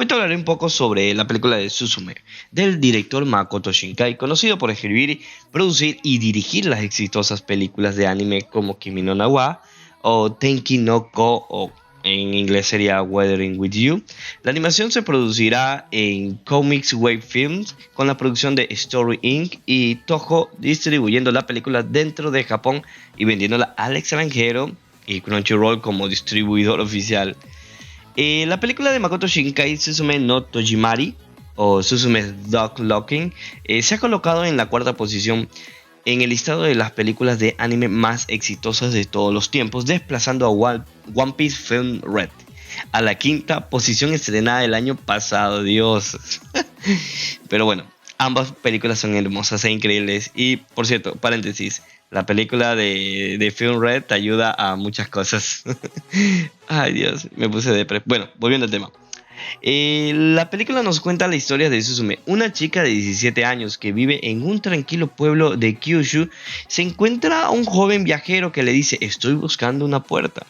Hoy te hablaré un poco sobre la película de Suzume, del director Makoto Shinkai, conocido por escribir, producir y dirigir las exitosas películas de anime como Kimi no Na wa o Tenki no Ko, o en inglés sería Weathering with You. La animación se producirá en Comics Wave Films con la producción de Story Inc. y Toho distribuyendo la película dentro de Japón y vendiéndola al extranjero, y Crunchyroll como distribuidor oficial. La película de Makoto Shinkai, Suzume no Tojimari, o Suzume Dog Locking, se ha colocado en la cuarta posición en el listado de las películas de anime más exitosas de todos los tiempos, desplazando a One Piece Film Red a la quinta posición, estrenada el año pasado. Dios. Pero bueno, ambas películas son hermosas e increíbles. Y por cierto, paréntesis, la película de Film Red te ayuda a muchas cosas. Ay, Dios, me puse depre. Bueno, volviendo al tema. La película nos cuenta la historia de Suzume, una chica de 17 años que vive en un tranquilo pueblo de Kyushu. Se encuentra a un joven viajero que le dice: estoy buscando una puerta.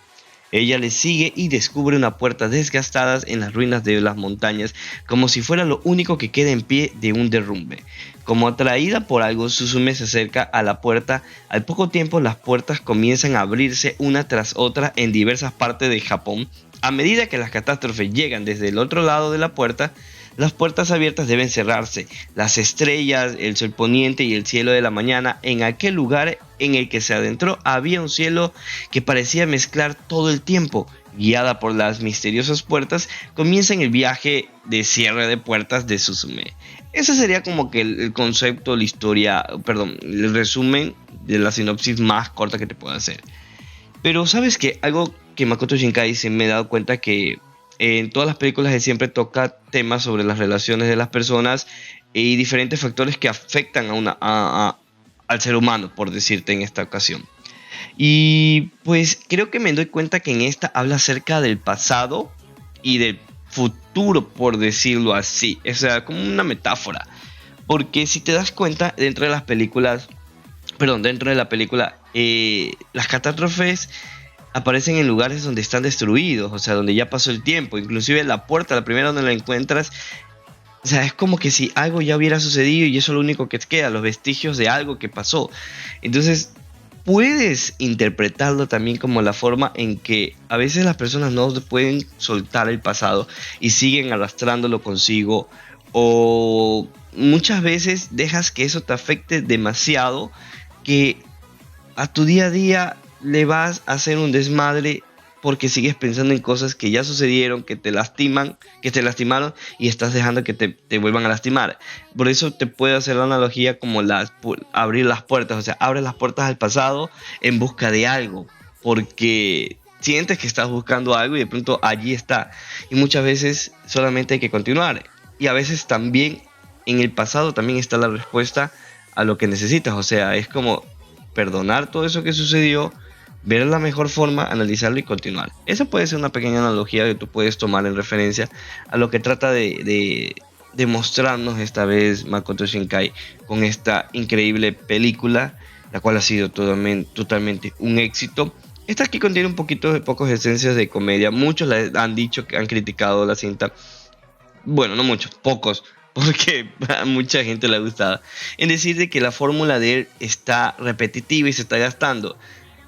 Ella le sigue y descubre una puerta desgastada en las ruinas de las montañas, como si fuera lo único que queda en pie de un derrumbe. Como atraída por algo, Suzume se acerca a la puerta. Al poco tiempo, las puertas comienzan a abrirse una tras otra en diversas partes de Japón. A medida que las catástrofes llegan desde el otro lado de la puerta, las puertas abiertas deben cerrarse. Las estrellas, el sol poniente y el cielo de la mañana. En aquel lugar en el que se adentró había un cielo que parecía mezclar todo el tiempo. Guiada por las misteriosas puertas, comienza el viaje de cierre de puertas de Suzume. Ese sería como que el concepto, la historia, perdón, el resumen de la sinopsis más corta que te puedo hacer. Pero sabes que algo que Makoto Shinkai se me he dado cuenta que en todas las películas él siempre toca temas sobre las relaciones de las personas y diferentes factores que afectan al ser humano, por decirte en esta ocasión. Y pues creo que me doy cuenta que en esta habla acerca del pasado y del futuro, por decirlo así. O sea, como una metáfora. Porque si te das cuenta, dentro de las películas, perdón, dentro de la película, las catástrofes aparecen en lugares donde están destruidos, o sea, donde ya pasó el tiempo. Inclusive la puerta, la primera donde la encuentras, o sea, es como que si algo ya hubiera sucedido y eso es lo único que te queda, los vestigios de algo que pasó. Entonces, puedes interpretarlo también como la forma en que a veces las personas no pueden soltar el pasado y siguen arrastrándolo consigo, o muchas veces dejas que eso te afecte demasiado, que a tu día a día le vas a hacer un desmadre porque sigues pensando en cosas que ya sucedieron, que te lastiman, que te lastimaron, y estás dejando que te vuelvan a lastimar. Por eso te puedo hacer la analogía como abrir las puertas, o sea, abre las puertas al pasado en busca de algo, porque sientes que estás buscando algo y de pronto allí está. Y muchas veces solamente hay que continuar. Y a veces también en el pasado también está la respuesta a lo que necesitas. O sea, es como perdonar todo eso que sucedió, ver la mejor forma, analizarlo y continuar. Esa puede ser una pequeña analogía que tú puedes tomar en referencia a lo que trata de mostrarnos esta vez Makoto Shinkai con esta increíble película, la cual ha sido totalmente un éxito. Esta aquí contiene un poquito de pocas esencias de comedia. Muchos han dicho que han criticado la cinta. Bueno, no muchos, pocos, porque a mucha gente le ha gustado, en decir de que la fórmula de él está repetitiva y se está gastando.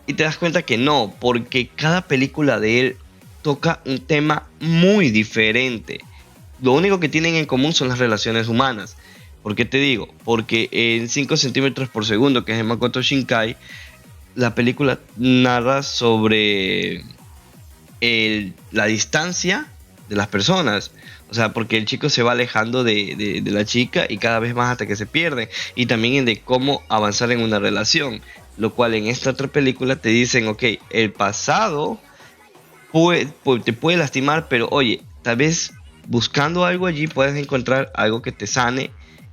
Y te das cuenta que no, porque cada película de él toca un tema muy diferente. Lo único que tienen en común son las relaciones humanas. ¿Por qué te digo? Porque en 5 centímetros por segundo, que es de Makoto Shinkai, la película narra sobre la distancia de las personas. O sea, porque el chico se va alejando de la chica y cada vez más hasta que se pierde. Y también en de cómo avanzar en una relación. Lo cual en esta otra película te dicen: ok, el pasado te puede lastimar, pero oye, tal vez buscando algo allí puedes encontrar algo que te sane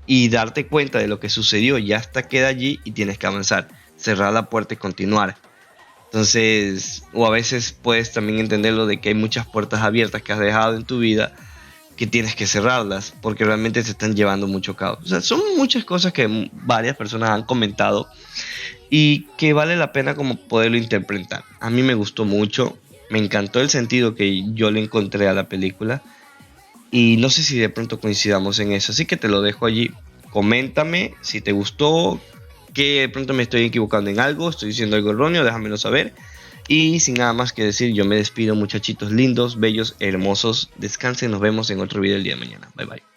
y darte cuenta de lo que sucedió. Ya hasta queda allí y tienes que avanzar, cerrar la puerta y continuar. Entonces, o a veces puedes también entenderlo de que hay muchas puertas abiertas que has dejado en tu vida, que tienes que cerrarlas porque realmente te están llevando mucho caos. O sea, son muchas cosas que varias personas han comentado y que vale la pena como poderlo interpretar. A mí me gustó mucho, me encantó el sentido que yo le encontré a la película. Y no sé si de pronto coincidamos en eso. Así que te lo dejo allí. Coméntame si te gustó, que de pronto me estoy equivocando en algo, estoy diciendo algo erróneo, déjamelo saber. Y sin nada más que decir, yo me despido, muchachitos lindos, bellos, hermosos. Descansen, nos vemos en otro video el día de mañana. Bye bye.